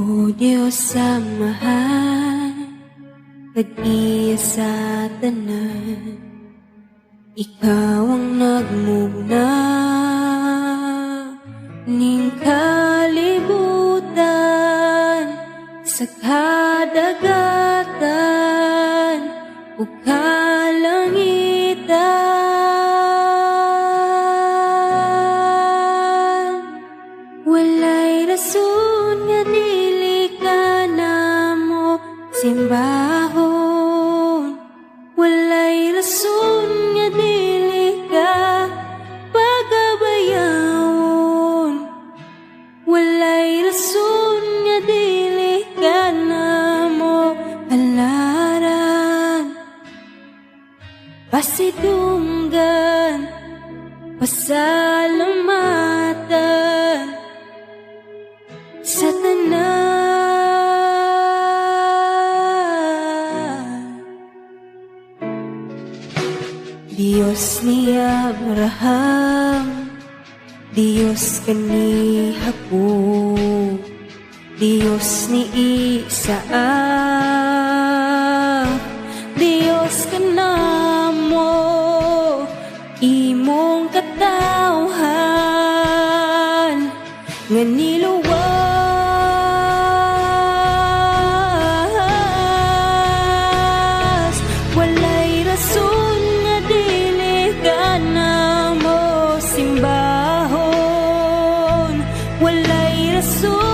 O Diyos Amahan, pag-iya sa tanan, Ikaw ang nagmugna ning kalibutan, sa kadagatan ug kalangitan. Walay rason nga dili ka namo simbahon, walay rason nga dili ka pagabayawon, walay rason nga dili ka namo halaran, pasidunggan, pasalamatan sa tanan. Diyos ni Abraham, Diyos kani Jacob, Diyos ni Isaac, Diyos ka namo, imong katawhan nga niluwas. Walay rason nga dili ka namo simbahon, walay rason